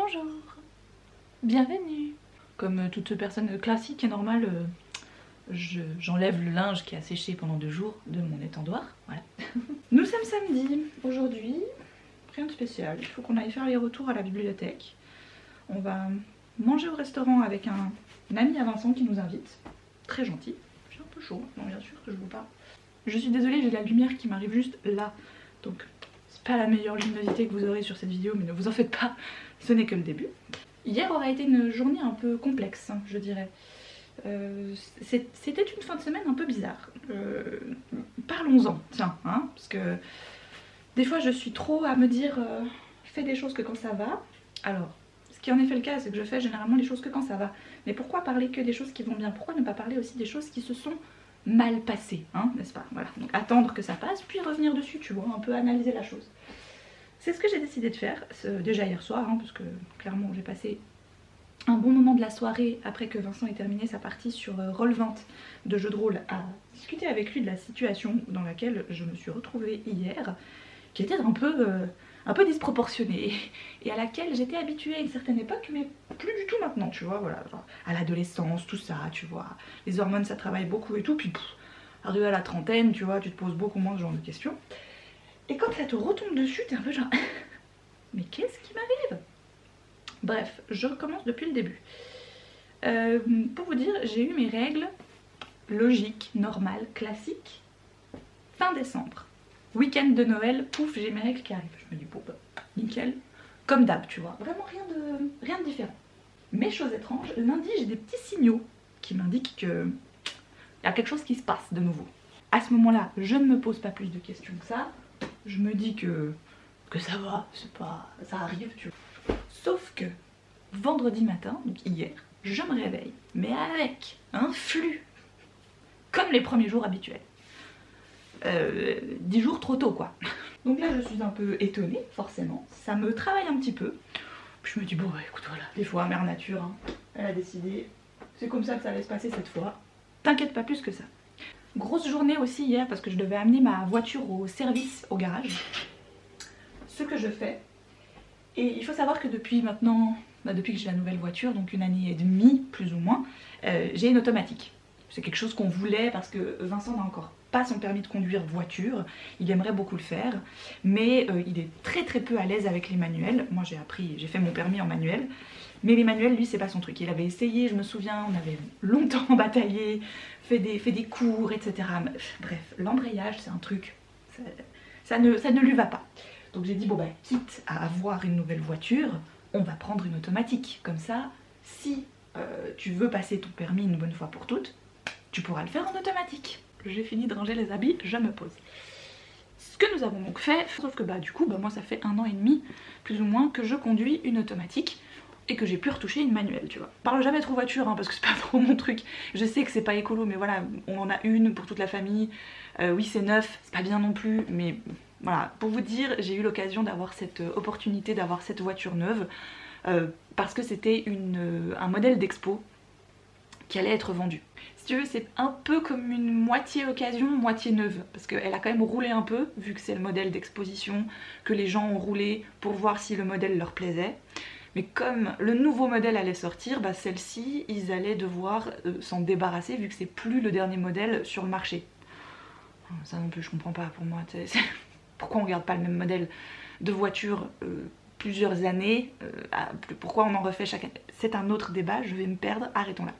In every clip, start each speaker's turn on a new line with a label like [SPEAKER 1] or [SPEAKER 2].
[SPEAKER 1] Bonjour, bienvenue. Comme toute personne classique et normale, j'enlève le linge qui a séché pendant 2 jours de mon étendoir, voilà. Nous sommes samedi, aujourd'hui, rien de spécial, il faut qu'on aille faire les retours à la bibliothèque. On va manger au restaurant avec un ami à Vincent qui nous invite, très gentil. J'ai un peu chaud, non bien sûr que je vous parle. Je suis désolée, j'ai la lumière qui m'arrive juste là, donc c'est pas la meilleure luminosité que vous aurez sur cette vidéo, mais ne vous en faites pas, ce n'est que le début. Hier aura été une journée un peu complexe, hein, je dirais. C'était une fin de semaine un peu bizarre. Parlons-en, tiens, hein, parce que des fois je suis trop à me dire fais des choses que quand ça va. Alors, ce qui en est fait le cas, c'est que je fais généralement les choses que quand ça va. Mais pourquoi parler que des choses qui vont bien? Pourquoi ne pas parler aussi des choses qui se sont mal passées, hein, n'est-ce pas? Voilà, donc attendre que ça passe, puis revenir dessus, tu vois, un peu analyser la chose. C'est ce que j'ai décidé de faire, déjà hier soir, hein, parce que clairement j'ai passé un bon moment de la soirée après que Vincent ait terminé sa partie sur Roll20 de jeu de rôle à discuter avec lui de la situation dans laquelle je me suis retrouvée hier, qui était un peu disproportionnée et à laquelle j'étais habituée à une certaine époque, mais plus du tout maintenant, tu vois, voilà, genre, à l'adolescence, tout ça, tu vois, les hormones ça travaille beaucoup et tout, puis arrivé à la trentaine, tu vois, tu te poses beaucoup moins ce genre de questions. Et quand ça te retombe dessus, t'es un peu genre mais qu'est-ce qui m'arrive? Bref, je recommence depuis le début. Pour vous dire, j'ai eu mes règles logiques, normales, classiques, fin décembre. Week-end de Noël, pouf, j'ai mes règles qui arrivent. Je me dis bon bah, nickel, comme d'hab, tu vois. Vraiment rien de différent. Mais chose étrange, lundi j'ai des petits signaux qui m'indiquent que il y a quelque chose qui se passe de nouveau. À ce moment-là, je ne me pose pas plus de questions que ça. Je me dis que ça va, c'est pas, ça arrive, tu vois. Sauf que vendredi matin, donc hier, je me réveille, mais avec un flux, comme les premiers jours habituels. 10 jours trop tôt quoi. Donc là je suis un peu étonnée, forcément, ça me travaille un petit peu. Puis je me dis bon bah écoute voilà, des fois mère nature, hein, elle a décidé, c'est comme ça que ça allait se passer cette fois. T'inquiète pas plus que ça. Grosse journée aussi hier parce que je devais amener ma voiture au service au garage. Ce que je fais. Et il faut savoir que depuis maintenant, depuis que j'ai la nouvelle voiture, donc 1 année et demie plus ou moins, j'ai une automatique. C'est quelque chose qu'on voulait parce que Vincent n'a encore pas son permis de conduire voiture, il aimerait beaucoup le faire, mais il est très peu à l'aise avec les manuels. Moi j'ai fait mon permis en manuel, mais les manuels lui c'est pas son truc. Il avait essayé, je me souviens, on avait longtemps bataillé, fait des cours, etc. Bref, l'embrayage c'est un truc, ça ne lui va pas. Donc j'ai dit bon bah quitte à avoir une nouvelle voiture, on va prendre une automatique. Comme ça, si tu veux passer ton permis une bonne fois pour toutes, tu pourras le faire en automatique. J'ai fini de ranger les habits, je me pose. Ce que nous avons donc fait, sauf que bah du coup moi ça fait 1 an et demi plus ou moins que je conduis une automatique et que j'ai pu retoucher une manuelle, tu vois. Je parle jamais trop voiture hein, parce que c'est pas trop mon truc. Je sais que c'est pas écolo mais voilà, on en a une pour toute la famille. Oui c'est neuf, c'est pas bien non plus mais voilà, pour vous dire, j'ai eu l'occasion d'avoir cette opportunité d'avoir cette voiture neuve parce que c'était un modèle d'expo qui allait être vendu. Si tu veux, c'est un peu comme une moitié occasion, moitié neuve, parce qu'elle a quand même roulé un peu, vu que c'est le modèle d'exposition, que les gens ont roulé pour voir si le modèle leur plaisait. Mais comme le nouveau modèle allait sortir, bah celle-ci, ils allaient devoir s'en débarrasser, vu que c'est plus le dernier modèle sur le marché. Ça non plus, je comprends pas pour moi. Pourquoi on garde pas le même modèle de voiture plusieurs années, pourquoi on en refait chaque année? C'est un autre débat, je vais me perdre, arrêtons là.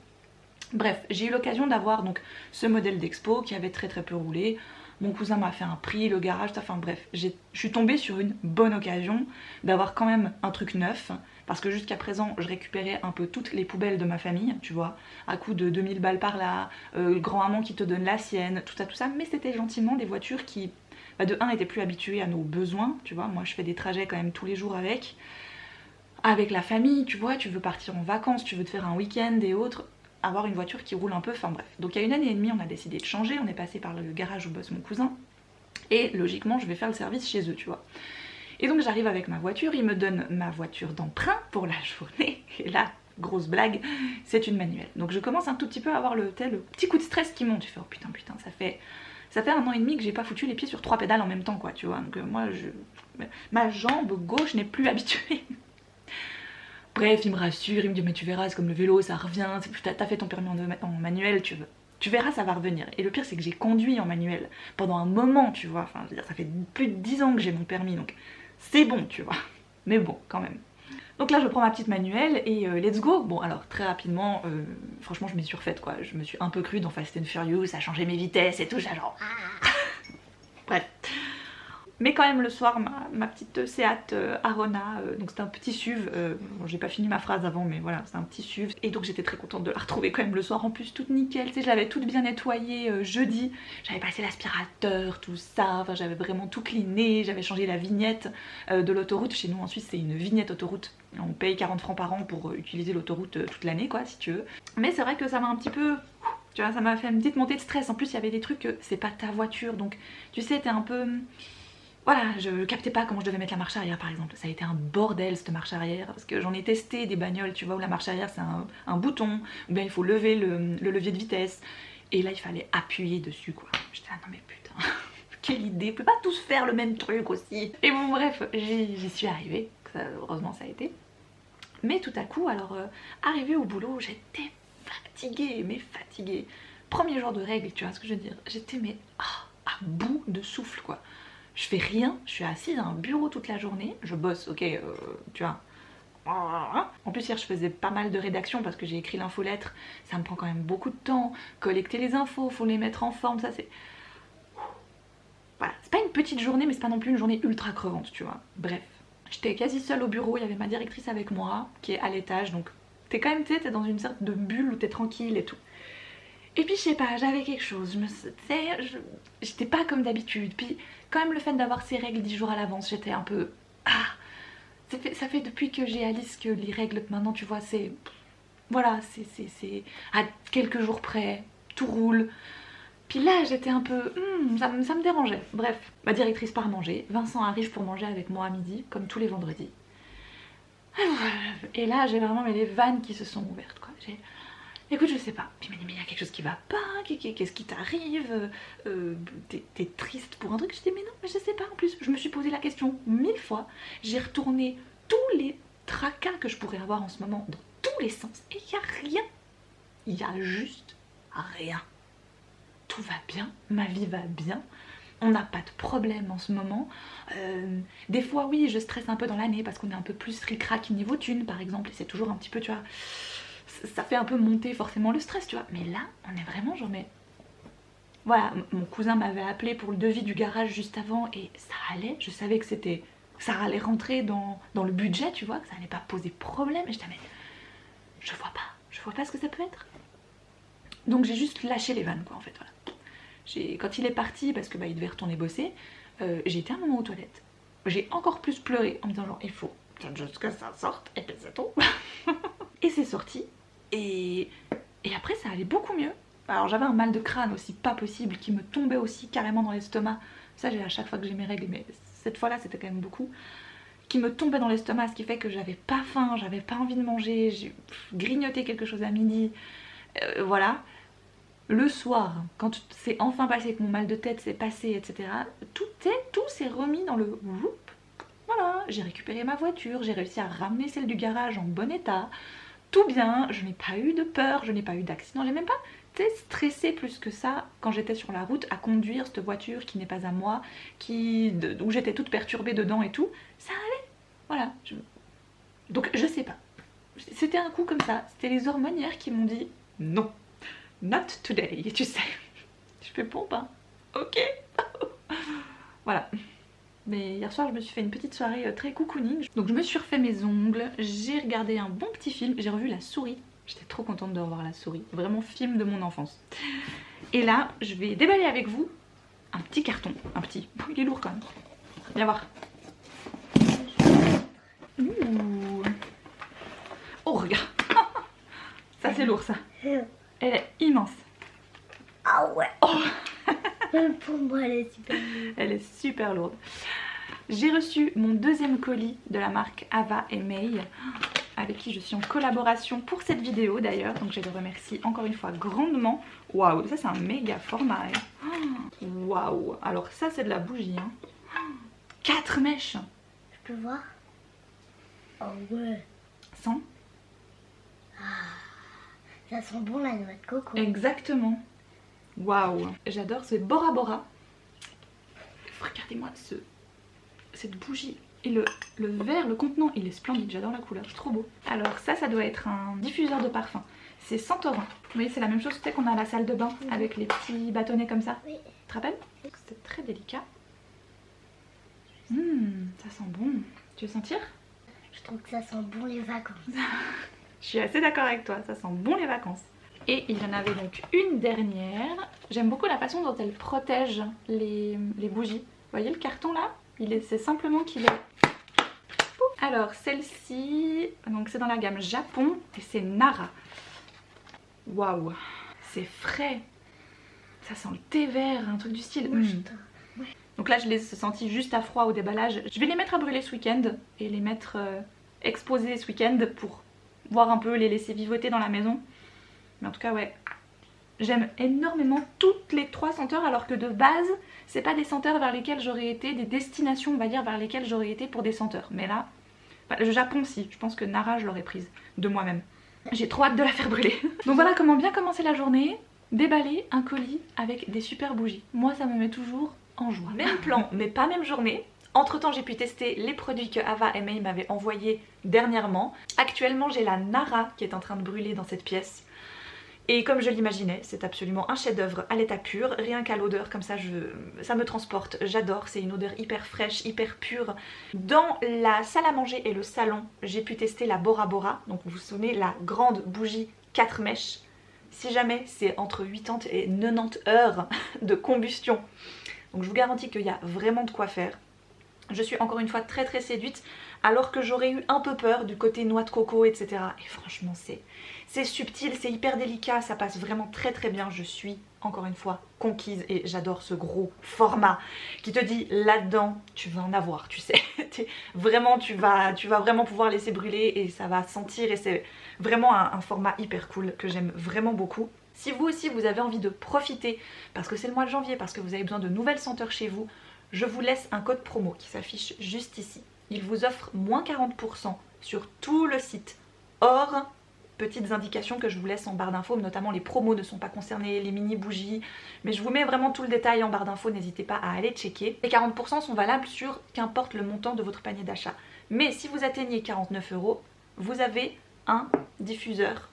[SPEAKER 1] Bref, j'ai eu l'occasion d'avoir donc ce modèle d'expo qui avait très peu roulé. Mon cousin m'a fait un prix, le garage, enfin bref, je suis tombée sur une bonne occasion d'avoir quand même un truc neuf. Parce que jusqu'à présent, je récupérais un peu toutes les poubelles de ma famille, tu vois, à coût de 2000 balles par là, grand-maman qui te donne la sienne, tout ça, mais c'était gentiment des voitures qui, de 1, étaient plus habituées à nos besoins, tu vois, moi je fais des trajets quand même tous les jours avec la famille, tu vois, tu veux partir en vacances, tu veux te faire un week-end et autres, avoir une voiture qui roule un peu, enfin bref. Donc il y a 1 année et demie, on a décidé de changer, on est passé par le garage où bosse mon cousin, et logiquement je vais faire le service chez eux, tu vois. Et donc j'arrive avec ma voiture, ils me donnent ma voiture d'emprunt pour la journée, et là, grosse blague, c'est une manuelle. Donc je commence un tout petit peu à avoir le petit coup de stress qui monte, tu fais oh putain, ça fait 1 an et demi que j'ai pas foutu les pieds sur 3 pédales en même temps quoi, tu vois. Donc moi, ma jambe gauche n'est plus habituée. Bref, il me rassure, il me dit mais tu verras, c'est comme le vélo, ça revient, t'as fait ton permis en manuel, tu verras, ça va revenir. Et le pire, c'est que j'ai conduit en manuel pendant un moment, tu vois. Enfin, je veux dire, ça fait plus de 10 ans que j'ai mon permis, donc c'est bon, tu vois. Mais bon, quand même. Donc là, je prends ma petite manuelle et let's go. Bon, alors très rapidement, franchement, je m'y suis refaite, quoi. Je me suis un peu crue dans Fast and Furious, à changer mes vitesses et tout, genre... Bref. Mais quand même le soir, ma petite Seat Arona, donc c'était un petit SUV, bon, j'ai pas fini ma phrase avant mais voilà, c'est un petit SUV. Et donc j'étais très contente de la retrouver quand même le soir, en plus toute nickel, tu sais, je l'avais toute bien nettoyée jeudi, j'avais passé l'aspirateur, tout ça, enfin j'avais vraiment tout cleané, j'avais changé la vignette de l'autoroute. Chez nous en Suisse c'est une vignette autoroute, on paye 40 francs par an pour utiliser l'autoroute toute l'année quoi si tu veux. Mais c'est vrai que ça m'a un petit peu... Tu vois, ça m'a fait une petite montée de stress, en plus il y avait des trucs, c'est pas ta voiture, donc tu sais, t'es un peu... Voilà, je captais pas comment je devais mettre la marche arrière par exemple. Ça a été un bordel cette marche arrière parce que j'en ai testé des bagnoles, tu vois, où la marche arrière c'est un bouton, ou bien il faut lever le levier de vitesse. Et là il fallait appuyer dessus quoi. J'étais là, non mais putain, quelle idée, on peut pas tous faire le même truc aussi. Et bon bref, j'y suis arrivée, heureusement ça a été. Mais tout à coup, alors arrivée au boulot, j'étais fatiguée, mais fatiguée. Premier jour de règle, tu vois ce que je veux dire. J'étais mais à bout de souffle quoi. Je fais rien, je suis assise à un bureau toute la journée, je bosse, ok, tu vois. En plus hier je faisais pas mal de rédaction parce que j'ai écrit l'infolettre, ça me prend quand même beaucoup de temps, collecter les infos, faut les mettre en forme, ça c'est... Voilà, c'est pas une petite journée mais c'est pas non plus une journée ultra crevante, tu vois. Bref, j'étais quasi seule au bureau, il y avait ma directrice avec moi, qui est à l'étage, donc t'es quand même, tu sais, t'es dans une sorte de bulle où t'es tranquille et tout. Et puis je sais pas, j'avais quelque chose, j'étais pas comme d'habitude, puis quand même le fait d'avoir ces règles 10 jours à l'avance, j'étais un peu... ça fait depuis que j'ai Alice que les règles maintenant tu vois c'est... Voilà, c'est à quelques jours près, tout roule. Puis là j'étais un peu... ça me dérangeait. Bref, ma directrice part manger, Vincent arrive pour manger avec moi à midi, comme tous les vendredis. Et là j'ai vraiment les vannes qui se sont ouvertes quoi. Écoute, je sais pas. Puis il m'a dit, mais il y a quelque chose qui va pas, qu'est-ce qui t'arrive, t'es triste pour un truc. Je dis, mais non, mais je sais pas. En plus, je me suis posé la question 1000 fois. J'ai retourné tous les tracas que je pourrais avoir en ce moment dans tous les sens. Et il y a rien. Il y a juste rien. Tout va bien, ma vie va bien. On n'a pas de problème en ce moment. Des fois, oui, je stresse un peu dans l'année parce qu'on est un peu plus ric-rac niveau thune, par exemple. Et c'est toujours un petit peu, tu vois... Ça fait un peu monter forcément le stress, tu vois. Mais là, on est vraiment genre, mais... Voilà, mon cousin m'avait appelé pour le devis du garage juste avant et ça allait. Je savais que c'était... Ça allait rentrer dans le budget, tu vois, que ça allait pas poser problème. Et je disais, mais je vois pas ce que ça peut être. Donc j'ai juste lâché les vannes, quoi, en fait, voilà. Quand il est parti, parce que bah, il devait retourner bosser, j'ai été un moment aux toilettes. J'ai encore plus pleuré en me disant genre, il faut juste que ça sorte et puis c'est tout. Et c'est sorti. Et après ça allait beaucoup mieux. Alors j'avais un mal de crâne aussi pas possible qui me tombait aussi carrément dans l'estomac. Ça j'ai à chaque fois que j'ai mes règles, mais cette fois là c'était quand même beaucoup. Qui me tombait dans l'estomac, ce qui fait que j'avais pas faim, j'avais pas envie de manger, j'ai grignoté quelque chose à midi. Voilà. Le soir, quand c'est enfin passé, que mon mal de tête s'est passé, etc. Tout s'est remis dans le... Voilà, j'ai récupéré ma voiture, j'ai réussi à ramener celle du garage en bon état. Tout bien, je n'ai pas eu de peur, je n'ai pas eu d'accident, j'ai même pas été stressée plus que ça quand j'étais sur la route à conduire cette voiture qui n'est pas à moi, où j'étais toute perturbée dedans et tout, ça allait, voilà. Donc je sais pas, c'était un coup comme ça, c'était les hormones hier qui m'ont dit non, not today, tu sais. Je fais pompe, hein, ok. Voilà. Mais hier soir je me suis fait une petite soirée très cocooning. Donc je me suis refait mes ongles, j'ai regardé un bon petit film, j'ai revu La Souris. J'étais trop contente de revoir La Souris, vraiment film de mon enfance. Et là je vais déballer avec vous un petit carton, un petit, il est lourd quand même. Viens voir. Ouh. Oh regarde. Ça c'est lourd ça. Elle est immense.
[SPEAKER 2] Ah ouais.
[SPEAKER 1] Oh.
[SPEAKER 2] Pour moi elle est super lourde.
[SPEAKER 1] Elle est super lourde. J'ai reçu mon deuxième colis de la marque Ava et May, avec qui je suis en collaboration pour cette vidéo d'ailleurs, donc je les remercie encore une fois grandement. Waouh, ça c'est un méga format. Waouh, alors ça c'est de la bougie. Hein. 4 mèches.
[SPEAKER 2] Je peux voir? Oh ouais.
[SPEAKER 1] sent?
[SPEAKER 2] Ça sent bon la noix de coco.
[SPEAKER 1] Exactement. Waouh. J'adore ce Bora Bora. Regardez-moi cette bougie. Et le verre, le contenant, il est splendide. J'adore la couleur, c'est trop beau. Alors ça doit être un diffuseur de parfum. C'est Santorin. Vous voyez, c'est la même chose que qu'on a à la salle de bain avec les petits bâtonnets comme ça.
[SPEAKER 2] Oui.
[SPEAKER 1] Tu te rappelles? C'est très délicat. Ça sent bon. Tu veux sentir?
[SPEAKER 2] Je trouve que ça sent bon les vacances.
[SPEAKER 1] Je suis assez d'accord avec toi, ça sent bon les vacances. Et il y en avait donc une dernière. J'aime beaucoup la façon dont elle protège les bougies. Vous voyez le carton là? C'est simplement qu'il est... Alors celle-ci, donc c'est dans la gamme Japon et c'est Nara. Waouh, c'est frais. Ça sent le thé vert, un truc du style. Donc là je les ai sentis juste à froid au déballage. Je vais les mettre à brûler ce week-end et les mettre exposés ce week-end pour voir un peu, les laisser vivoter dans la maison. Mais en tout cas ouais, j'aime énormément toutes les trois senteurs alors que de base c'est pas des senteurs vers lesquelles j'aurais été, des destinations on va dire vers lesquelles j'aurais été pour des senteurs. Mais là, le Japon si, je pense que Nara je l'aurais prise de moi-même. J'ai trop hâte de la faire brûler. Donc voilà comment bien commencer la journée, déballer un colis avec des super bougies. Moi ça me met toujours en joie. Même plan mais pas même journée. Entre temps j'ai pu tester les produits que Ava et May m'avaient envoyés dernièrement. Actuellement j'ai la Nara qui est en train de brûler dans cette pièce. Et comme je l'imaginais, c'est absolument un chef-d'œuvre à l'état pur, rien qu'à l'odeur, comme ça ça me transporte, j'adore, c'est une odeur hyper fraîche, hyper pure. Dans la salle à manger et le salon, j'ai pu tester la Bora Bora, donc vous vous souvenez, la grande bougie 4 mèches. Si jamais c'est entre 80 et 90 heures de combustion. Donc je vous garantis qu'il y a vraiment de quoi faire. Je suis encore une fois très très séduite alors que j'aurais eu un peu peur du côté noix de coco etc. Et franchement c'est subtil, c'est hyper délicat, ça passe vraiment très très bien. Je suis encore une fois conquise et j'adore ce gros format qui te dit là-dedans tu vas en avoir, tu sais. Vraiment tu vas vraiment pouvoir laisser brûler et ça va sentir et c'est vraiment un format hyper cool que j'aime vraiment beaucoup. Si vous aussi vous avez envie de profiter parce que c'est le mois de janvier, parce que vous avez besoin de nouvelles senteurs chez vous, je vous laisse un code promo qui s'affiche juste ici. Il vous offre moins 40% sur tout le site, hors petites indications que je vous laisse en barre d'infos, notamment les promos ne sont pas concernés, les mini bougies, mais je vous mets vraiment tout le détail en barre d'infos, n'hésitez pas à aller checker. Les 40% sont valables sur qu'importe le montant de votre panier d'achat. Mais si vous atteignez 49 €, vous avez un diffuseur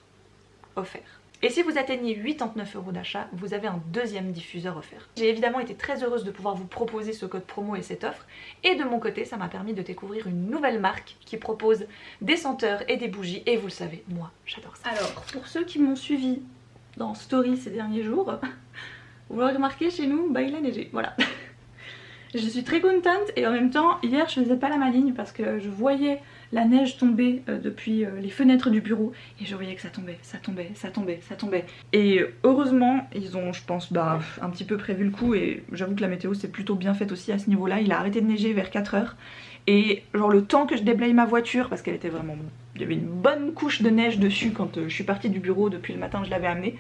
[SPEAKER 1] offert. Et si vous atteignez 89 € d'achat, vous avez un deuxième diffuseur offert. J'ai évidemment été très heureuse de pouvoir vous proposer ce code promo et cette offre. Et de mon côté, ça m'a permis de découvrir une nouvelle marque qui propose des senteurs et des bougies. Et vous le savez, moi, j'adore ça. Alors, pour ceux qui m'ont suivi dans Story ces derniers jours, vous l'aurez remarqué, chez nous, bah il a neigé, voilà. Je suis très contente et en même temps, hier, je faisais pas la maligne parce que je voyais la neige tomber depuis les fenêtres du bureau et je voyais que ça tombait, ça tombait, ça tombait, ça tombait. Et heureusement, ils ont, je pense, un petit peu prévu le coup et j'avoue que la météo s'est plutôt bien faite aussi à ce niveau-là. Il a arrêté de neiger vers 4 h et genre le temps que je déblaye ma voiture, parce qu'elle était vraiment... Il y avait une bonne couche de neige dessus quand je suis partie du bureau depuis le matin, je l'avais amenée.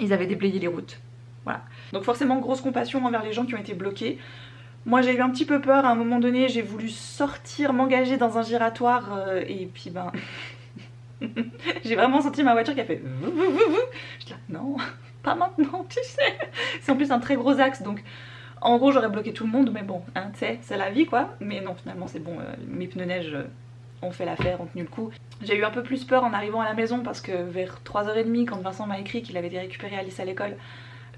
[SPEAKER 1] Ils avaient déblayé les routes. Voilà. Donc forcément grosse compassion envers les gens qui ont été bloqués. Moi j'ai eu un petit peu peur à un moment donné, j'ai voulu sortir, m'engager dans un giratoire et puis ben... j'ai vraiment senti ma voiture qui a fait... Je dis là, non, pas maintenant, tu sais. C'est en plus un très gros axe donc en gros j'aurais bloqué tout le monde mais bon, hein, tu sais, c'est la vie quoi. Mais non finalement c'est bon, mes pneus neige ont fait l'affaire, ont tenu le coup. J'ai eu un peu plus peur en arrivant à la maison parce que vers 3 h 30 quand Vincent m'a écrit qu'il avait été récupéré Alice à l'école,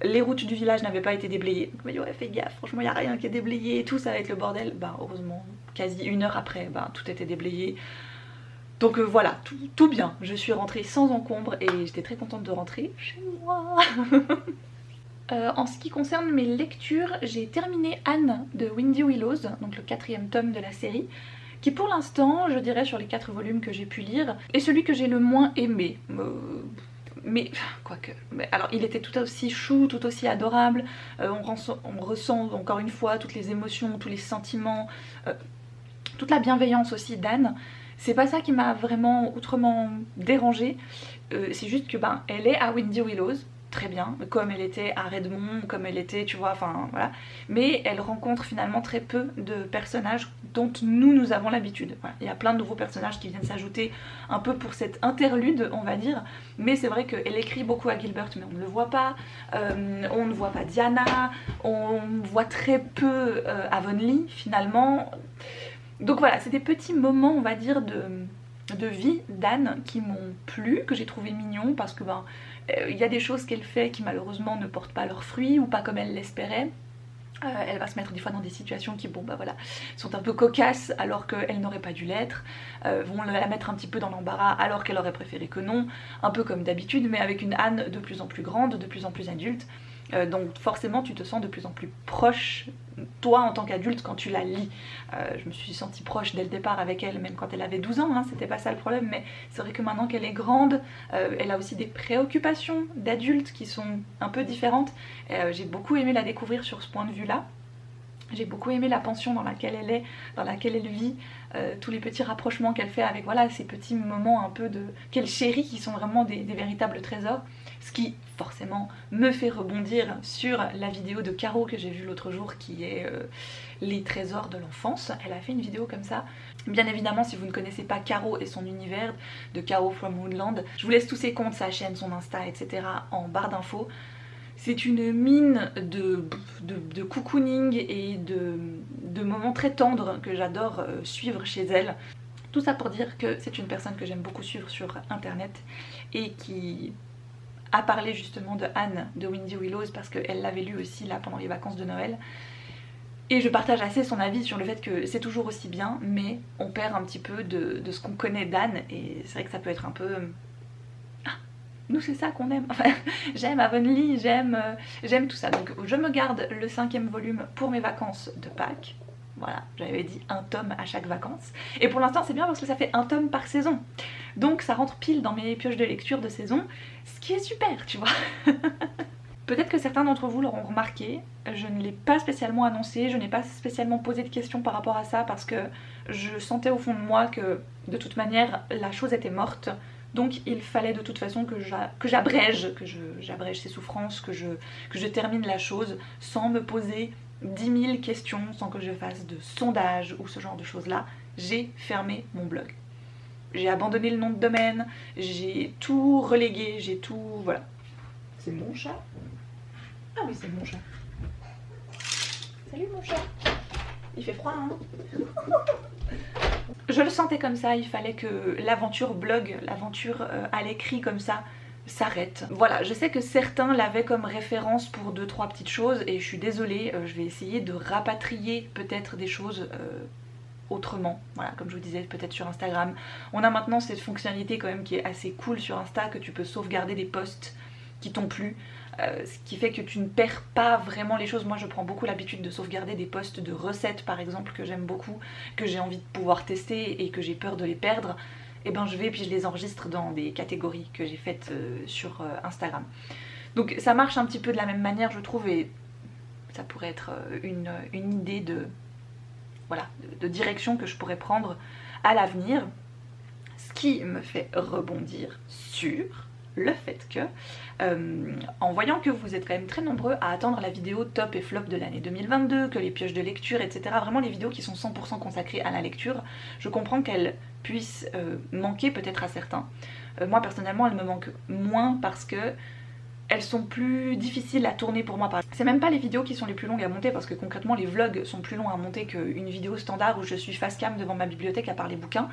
[SPEAKER 1] les routes du village n'avaient pas été déblayées. Donc il m'a dit ouais fais gaffe, franchement il n'y a rien qui est déblayé et tout, ça va être le bordel. Bah heureusement, quasi 1 heure après, bah, tout était déblayé. Donc voilà, tout bien. Je suis rentrée sans encombre et j'étais très contente de rentrer chez moi. En ce qui concerne mes lectures, j'ai terminé Anne de Windy Willows, donc le 4e tome de la série, qui pour l'instant, je dirais sur les 4 volumes que j'ai pu lire, est celui que j'ai le moins aimé. Mais quoique, alors il était tout aussi chou, tout aussi adorable, on ressent encore une fois toutes les émotions, tous les sentiments, toute la bienveillance aussi d'Anne. C'est pas ça qui m'a vraiment outrement dérangée, c'est juste que ben elle est à Windy Willows, très bien, comme elle était à Redmond, comme elle était, tu vois, enfin voilà. Mais elle rencontre finalement très peu de personnages dont nous avons l'habitude. Voilà. Il y a plein de nouveaux personnages qui viennent s'ajouter un peu pour cette interlude, on va dire. Mais c'est vrai qu'elle écrit beaucoup à Gilbert, mais on ne le voit pas. On ne voit pas Diana, on voit très peu Avonlea finalement. Donc voilà, c'est des petits moments, on va dire, de vie d'Anne qui m'ont plu, que j'ai trouvé mignon parce que il y a des choses qu'elle fait qui malheureusement ne portent pas leurs fruits ou pas comme elle l'espérait. Elle va se mettre des fois dans des situations qui, sont un peu cocasses alors qu'elle n'aurait pas dû l'être, vont la mettre un petit peu dans l'embarras alors qu'elle aurait préféré que non, un peu comme d'habitude, mais avec une Anne de plus en plus grande, de plus en plus adulte. Donc forcément tu te sens de plus en plus proche, toi en tant qu'adulte, quand tu la lis. Je me suis sentie proche dès le départ avec elle, même quand elle avait 12 ans, hein, c'était pas ça le problème, mais c'est vrai que maintenant qu'elle est grande, elle a aussi des préoccupations d'adulte qui sont un peu différentes. J'ai beaucoup aimé la découvrir sur ce point de vue là. J'ai beaucoup aimé la pension dans laquelle elle est, dans laquelle elle vit, tous les petits rapprochements qu'elle fait avec ces petits moments un peu qu'elle chérit, qui sont vraiment des véritables trésors. Ce qui forcément me fait rebondir sur la vidéo de Caro que j'ai vue l'autre jour, qui est les trésors de l'enfance. Elle a fait une vidéo comme ça. Bien évidemment, si vous ne connaissez pas Caro et son univers de Caro from Woodland, je vous laisse tous ses comptes, sa chaîne, son Insta, etc. en barre d'infos. C'est une mine de cocooning et de moments très tendres que j'adore suivre chez elle. Tout ça pour dire que c'est une personne que j'aime beaucoup suivre sur internet et qui a parlé justement de Anne de Windy Willows parce qu'elle l'avait lu aussi là pendant les vacances de Noël. Et je partage assez son avis sur le fait que c'est toujours aussi bien, mais on perd un petit peu de ce qu'on connaît d'Anne, et c'est vrai que ça peut être un peu... Nous c'est ça qu'on aime, enfin, j'aime Avonlea, j'aime tout ça. Donc je me garde le 5e volume pour mes vacances de Pâques. Voilà, j'avais dit un tome à chaque vacances. Et pour l'instant c'est bien parce que ça fait un tome par saison. Donc ça rentre pile dans mes pioches de lecture de saison, ce qui est super, tu vois. Peut-être que certains d'entre vous l'auront remarqué, je ne l'ai pas spécialement annoncé, je n'ai pas spécialement posé de questions par rapport à ça parce que je sentais au fond de moi que de toute manière la chose était morte. Donc il fallait de toute façon que j'abrège ses souffrances, que je termine la chose sans me poser 10 000 questions, sans que je fasse de sondage ou ce genre de choses là. J'ai fermé mon blog. J'ai abandonné le nom de domaine, j'ai tout relégué, j'ai tout... voilà. C'est mon chat? Ah oui, c'est mon chat. Salut mon chat. Il fait froid, hein? Je le sentais comme ça, il fallait que l'aventure blog, l'aventure à l'écrit comme ça, s'arrête. Voilà, je sais que certains l'avaient comme référence pour 2-3 petites choses et je suis désolée, je vais essayer de rapatrier peut-être des choses autrement. Voilà, comme je vous disais, peut-être sur Instagram. On a maintenant cette fonctionnalité quand même qui est assez cool sur Insta, que tu peux sauvegarder des posts qui t'ont plu. Ce qui fait que tu ne perds pas vraiment les choses. Moi je prends beaucoup l'habitude de sauvegarder des posts de recettes par exemple que j'aime beaucoup, que j'ai envie de pouvoir tester et que j'ai peur de les perdre. Et ben je vais puis je les enregistre dans des catégories que j'ai faites sur Instagram. Donc ça marche un petit peu de la même manière je trouve, et ça pourrait être une idée de direction que je pourrais prendre à l'avenir. Ce qui me fait rebondir sur le fait que, en voyant que vous êtes quand même très nombreux à attendre la vidéo top et flop de l'année 2022, que les pioches de lecture, etc., vraiment les vidéos qui sont 100% consacrées à la lecture, je comprends qu'elles puissent manquer peut-être à certains. Moi personnellement, elles me manquent moins parce que elles sont plus difficiles à tourner pour moi. C'est même pas les vidéos qui sont les plus longues à monter, parce que concrètement les vlogs sont plus longs à monter qu'une vidéo standard où je suis face cam devant ma bibliothèque à parler bouquins.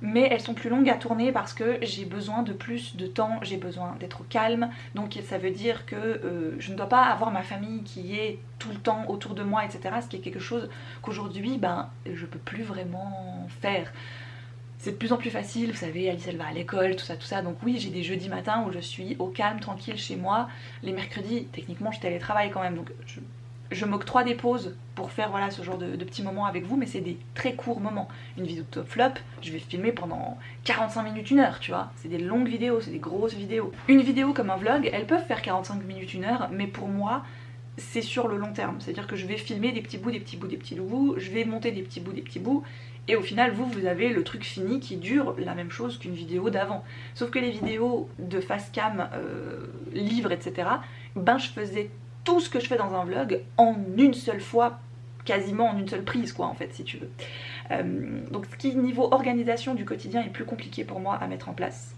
[SPEAKER 1] Mais elles sont plus longues à tourner parce que j'ai besoin de plus de temps, j'ai besoin d'être au calme. Donc ça veut dire que je ne dois pas avoir ma famille qui est tout le temps autour de moi, etc. Ce qui est quelque chose qu'aujourd'hui, je peux plus vraiment faire. C'est de plus en plus facile, vous savez, Alice elle va à l'école, tout ça. Donc oui, j'ai des jeudis matins où je suis au calme, tranquille chez moi. Les mercredis, techniquement, je télétravaille quand même, donc je m'octroie des pauses pour faire ce genre de petits moments avec vous, mais c'est des très courts moments. Une vidéo de top flop, je vais filmer pendant 45 minutes, 1 heure, tu vois. C'est des longues vidéos, c'est des grosses vidéos. Une vidéo comme un vlog, elles peuvent faire 45 minutes, 1 heure, mais pour moi, c'est sur le long terme, c'est à dire que je vais filmer des petits bouts, des petits bouts, des petits bouts, je vais monter des petits bouts, des petits bouts, et au final vous avez le truc fini qui dure la même chose qu'une vidéo d'avant. Sauf que les vidéos de face cam, livres, etc., ben je faisais tout ce que je fais dans un vlog en une seule fois, quasiment en une seule prise quoi en fait si tu veux. Donc ce qui niveau organisation du quotidien est plus compliqué pour moi à mettre en place.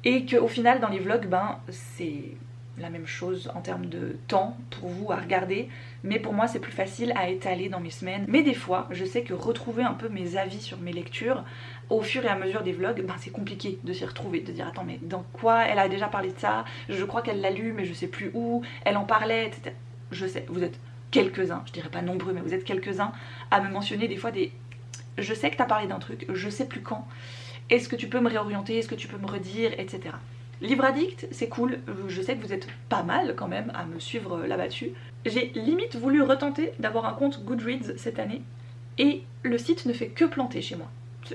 [SPEAKER 1] Et qu'au final dans les vlogs, ben c'est la même chose en termes de temps pour vous à regarder, mais pour moi c'est plus facile à étaler dans mes semaines. Mais des fois je sais que retrouver un peu mes avis sur mes lectures au fur et à mesure des vlogs, ben c'est compliqué de s'y retrouver, de dire attends mais dans quoi elle a déjà parlé de ça, je crois qu'elle l'a lu mais je sais plus où, elle en parlait, etc. Je sais, vous êtes quelques-uns, je dirais pas nombreux mais vous êtes quelques-uns à me mentionner des fois des... Je sais que t'as parlé d'un truc, je sais plus quand, est-ce que tu peux me réorienter, est-ce que tu peux me redire, etc. Livre Addict, c'est cool, je sais que vous êtes pas mal quand même à me suivre là-dessus. J'ai limite voulu retenter d'avoir un compte Goodreads cette année et le site ne fait que planter chez moi.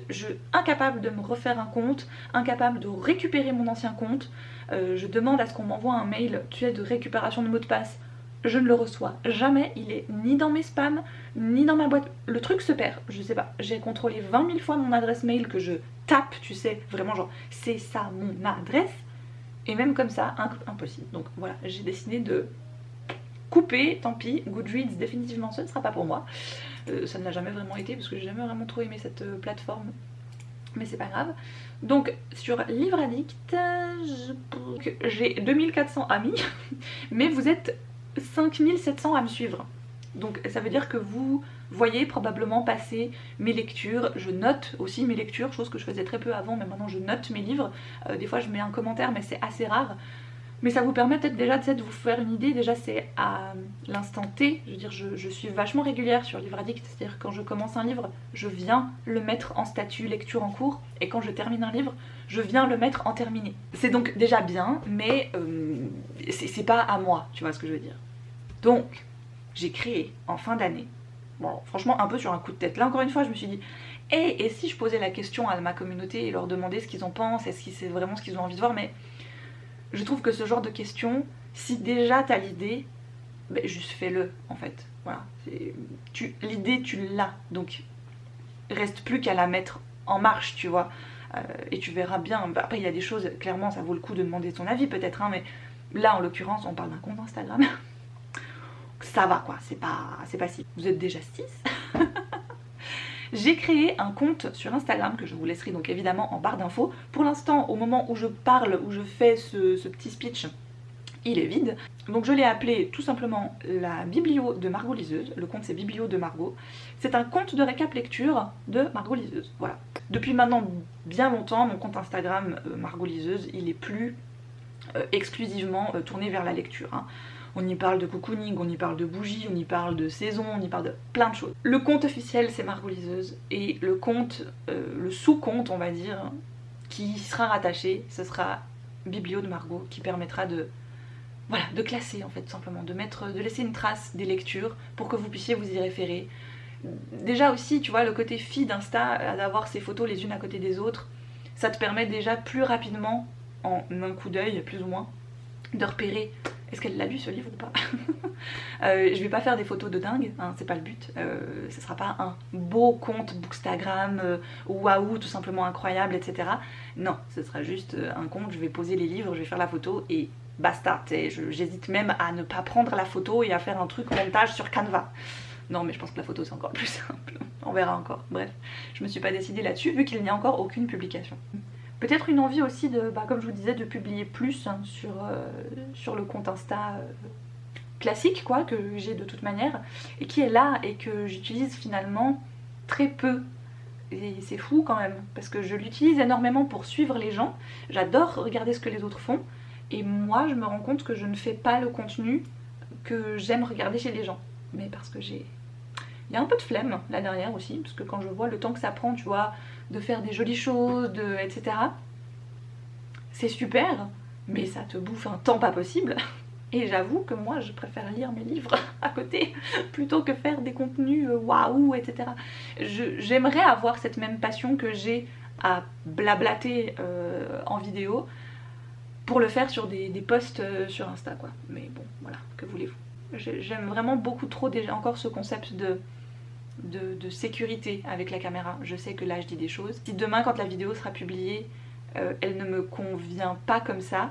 [SPEAKER 1] Je suis incapable de me refaire un compte, incapable de récupérer mon ancien compte. Je demande à ce qu'on m'envoie un mail, tu sais, de récupération de mot de passe. Je ne le reçois jamais, il est ni dans mes spams, ni dans ma boîte. Le truc se perd, je sais pas. J'ai contrôlé 20 000 fois mon adresse mail que je tape, tu sais, vraiment genre c'est ça mon adresse. Et même comme ça, impossible. Donc voilà, j'ai décidé de couper, tant pis, Goodreads définitivement ce ne sera pas pour moi. Ça ne l'a jamais vraiment été parce que j'ai jamais vraiment trop aimé cette plateforme. Mais c'est pas grave. Donc sur Livre Addict, j'ai 2400 amis, mais vous êtes 5700 à me suivre. Donc ça veut dire que vous voyez probablement passer mes lectures. Je note aussi mes lectures, chose que je faisais très peu avant, mais maintenant je note mes livres. Des fois je mets un commentaire mais c'est assez rare. Mais ça vous permet peut-être déjà de vous faire une idée. Déjà c'est à l'instant T, je veux dire je suis vachement régulière sur Livre Addict. C'est-à-dire quand je commence un livre, je viens le mettre en statut lecture en cours. Et quand je termine un livre, je viens le mettre en terminé. C'est donc déjà bien, mais c'est pas à moi, tu vois ce que je veux dire. Donc j'ai créé en fin d'année, bon franchement un peu sur un coup de tête, là encore une fois je me suis dit et si je posais la question à ma communauté et leur demandais ce qu'ils en pensent, est-ce que c'est vraiment ce qu'ils ont envie de voir, mais je trouve que ce genre de questions, si déjà t'as l'idée, ben juste fais-le en fait, voilà, l'idée tu l'as, donc reste plus qu'à la mettre en marche tu vois, et tu verras bien, après il y a des choses, clairement ça vaut le coup de demander ton avis peut-être, hein, mais là en l'occurrence on parle d'un compte Instagram. Ça va quoi, c'est pas si. Vous êtes déjà 6. J'ai créé un compte sur Instagram que je vous laisserai donc évidemment en barre d'infos. Pour l'instant, au moment où je parle, où je fais ce petit speech, il est vide. Donc je l'ai appelé tout simplement la biblio de Margot Liseuse. Le compte c'est Biblio de Margot. C'est un compte de récap lecture de Margot Liseuse. Voilà. Depuis maintenant bien longtemps, mon compte Instagram Margot Liseuse, il est plus exclusivement tourné vers la lecture, hein. On y parle de cocooning, on y parle de bougies, on y parle de saison, on y parle de plein de choses. Le compte officiel c'est Margot Liseuse et le compte, le sous-compte on va dire, qui sera rattaché, ce sera Biblio de Margot, qui permettra de, voilà, de classer en fait tout simplement, de laisser une trace des lectures pour que vous puissiez vous y référer. Déjà aussi tu vois le côté feed d'Insta, d'avoir ces photos les unes à côté des autres, ça te permet déjà plus rapidement, en un coup d'œil plus ou moins, de repérer est-ce qu'elle l'a lu ce livre ou pas. Je vais pas faire des photos de dingue, hein, c'est pas le but. Ce sera pas un beau compte Bookstagram, waouh, tout simplement incroyable, etc. Non, ce sera juste un compte, je vais poser les livres, je vais faire la photo et basta. J'hésite même à ne pas prendre la photo et à faire un truc montage sur Canva. Non mais je pense que la photo c'est encore plus simple, on verra encore. Bref, je me suis pas décidée là-dessus vu qu'il n'y a encore aucune publication. Peut-être une envie aussi de, comme je vous disais, de publier plus hein, sur le compte Insta classique quoi, que j'ai de toute manière, et qui est là et que j'utilise finalement très peu. Et c'est fou quand même, parce que je l'utilise énormément pour suivre les gens, j'adore regarder ce que les autres font, et moi je me rends compte que je ne fais pas le contenu que j'aime regarder chez les gens. Mais parce que il y a un peu de flemme là derrière aussi, parce que quand je vois le temps que ça prend, tu vois, de faire des jolies choses, etc. C'est super, mais ça te bouffe un temps pas possible. Et j'avoue que moi je préfère lire mes livres à côté plutôt que faire des contenus waouh, etc. J'aimerais avoir cette même passion que j'ai à blablater en vidéo pour le faire sur des posts sur Insta quoi. Mais bon voilà, que voulez-vous. J'aime vraiment beaucoup trop déjà encore ce concept de sécurité avec la caméra. Je sais que là je dis des choses. Si demain quand la vidéo sera publiée, elle ne me convient pas comme ça,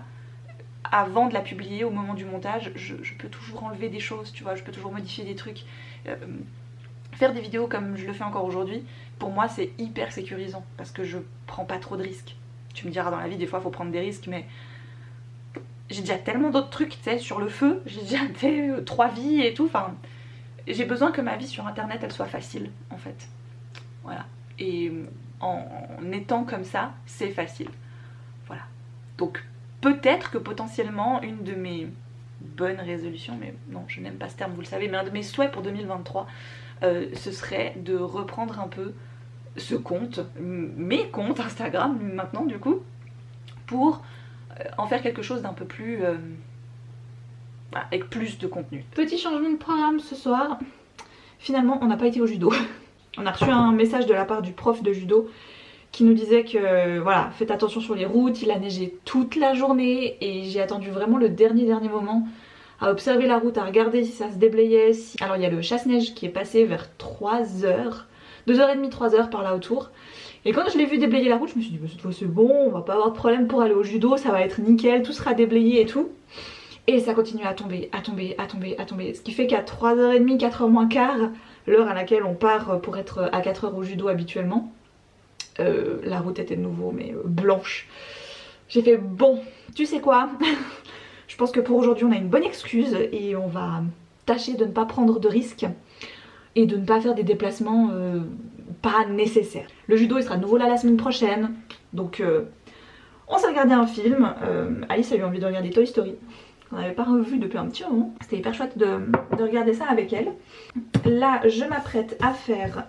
[SPEAKER 1] avant de la publier, au moment du montage, je peux toujours enlever des choses, tu vois, je peux toujours modifier des trucs. Faire des vidéos comme je le fais encore aujourd'hui, pour moi c'est hyper sécurisant parce que je prends pas trop de risques. Tu me diras, dans la vie des fois faut prendre des risques, mais j'ai déjà tellement d'autres trucs, tu sais, sur le feu, j'ai déjà fait 3 vies et tout, enfin j'ai besoin que ma vie sur internet elle soit facile en fait. Voilà. Et en étant comme ça, c'est facile. Voilà. Donc peut-être que potentiellement une de mes bonnes résolutions, mais non je n'aime pas ce terme vous le savez, mais un de mes souhaits pour 2023, ce serait de reprendre un peu ce compte, mes comptes Instagram maintenant du coup, pour en faire quelque chose d'un peu plus... voilà, avec plus de contenu. Petit changement de programme ce soir, finalement on n'a pas été au judo. On a reçu un message de la part du prof de judo qui nous disait que voilà, faites attention sur les routes, il a neigé toute la journée et j'ai attendu vraiment le dernier moment à observer la route, à regarder si ça se déblayait. Alors il y a le chasse-neige qui est passé vers 3h, 2h30, 3h par là autour. Et quand je l'ai vu déblayer la route, je me suis dit bah, cette fois c'est bon, on va pas avoir de problème pour aller au judo, ça va être nickel, tout sera déblayé et tout. Et ça continue à tomber, à tomber, à tomber, à tomber. Ce qui fait qu'à 3h30, 4h moins quart, l'heure à laquelle on part pour être à 4h au judo habituellement, la route était de nouveau mais blanche. J'ai fait bon, tu sais quoi, je pense que pour aujourd'hui on a une bonne excuse et on va tâcher de ne pas prendre de risques et de ne pas faire des déplacements pas nécessaires. Le judo il sera de nouveau là la semaine prochaine, donc on s'est regardé un film. Alice a eu envie de regarder Toy Story, qu'on n'avait pas revu depuis un petit moment. C'était hyper chouette de regarder ça avec elle. Là je m'apprête à faire...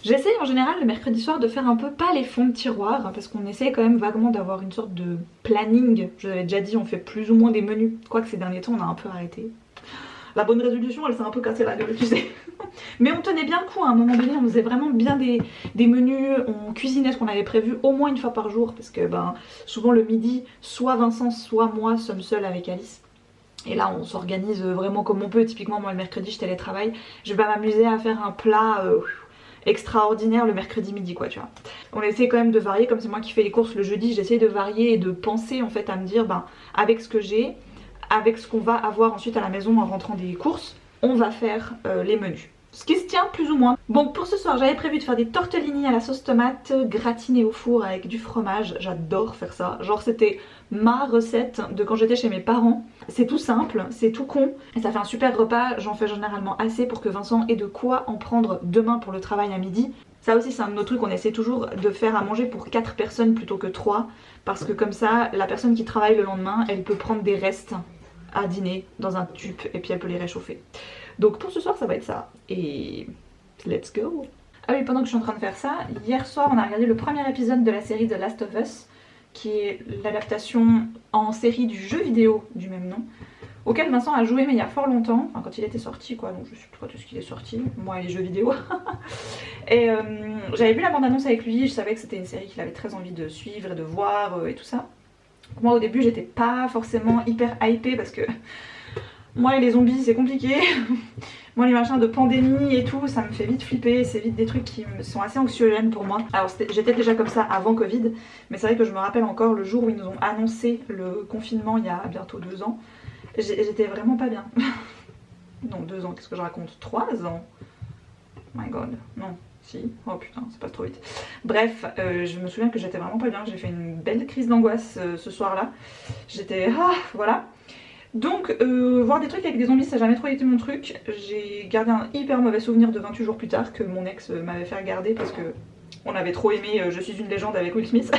[SPEAKER 1] j'essaye en général le mercredi soir de faire un peu pas les fonds de tiroir, parce qu'on essaye quand même vaguement d'avoir une sorte de planning. Je vous avais déjà dit, on fait plus ou moins des menus, quoique ces derniers temps on a un peu arrêté. La bonne résolution elle s'est un peu cassée la gueule tu sais. Mais on tenait bien le coup à un moment donné, on faisait vraiment bien des menus, on cuisinait ce qu'on avait prévu au moins une fois par jour, parce que ben souvent le midi, soit Vincent soit moi sommes seuls avec Alice. Et là on s'organise vraiment comme on peut. Typiquement moi le mercredi je télétravaille, je vais pas m'amuser à faire un plat extraordinaire le mercredi midi quoi tu vois. On essaie quand même de varier, comme c'est moi qui fais les courses le jeudi, j'essaie de varier et de penser en fait à me dire ben avec ce que j'ai, avec ce qu'on va avoir ensuite à la maison en rentrant des courses, on va faire les menus. Ce qui se tient plus ou moins. Bon pour ce soir j'avais prévu de faire des tortellini à la sauce tomate gratinées au four avec du fromage. J'adore faire ça, genre c'était ma recette de quand j'étais chez mes parents. C'est tout simple, c'est tout con et ça fait un super repas. J'en fais généralement assez pour que Vincent ait de quoi en prendre demain pour le travail à midi. Ça aussi c'est un de nos trucs, on essaie toujours de faire à manger pour 4 personnes plutôt que 3, parce que comme ça la personne qui travaille le lendemain elle peut prendre des restes à dîner dans un tube et puis elle peut les réchauffer. Donc pour ce soir ça va être ça et let's go. Ah oui, pendant que je suis en train de faire ça, hier soir on a regardé le premier épisode de la série The Last of Us, qui est l'adaptation en série du jeu vidéo du même nom, auquel Vincent a joué mais il y a fort longtemps, enfin quand il était sorti quoi, donc je sais pas tout ce qu'il est sorti, moi et les jeux vidéo. Et j'avais vu la bande annonce avec lui, je savais que c'était une série qu'il avait très envie de suivre et de voir et tout ça. Moi au début j'étais pas forcément hyper hypée parce que moi et les zombies c'est compliqué. Moi les machins de pandémie et tout ça me fait vite flipper, c'est vite des trucs qui sont assez anxiogènes pour moi. Alors j'étais déjà comme ça avant Covid, mais c'est vrai que je me rappelle encore le jour où ils nous ont annoncé le confinement il y a bientôt 2 ans. J'étais vraiment pas bien. Non 2 ans, qu'est-ce que je raconte, 3 ans. Oh my god, non. Si, oh putain, ça passe trop vite. Bref, je me souviens que j'étais vraiment pas bien, j'ai fait une belle crise d'angoisse ce soir-là. J'étais... voilà. Donc, voir des trucs avec des zombies, ça n'a jamais trop été mon truc. J'ai gardé un hyper mauvais souvenir de 28 jours plus tard que mon ex m'avait fait regarder parce que on avait trop aimé Je suis une légende avec Will Smith.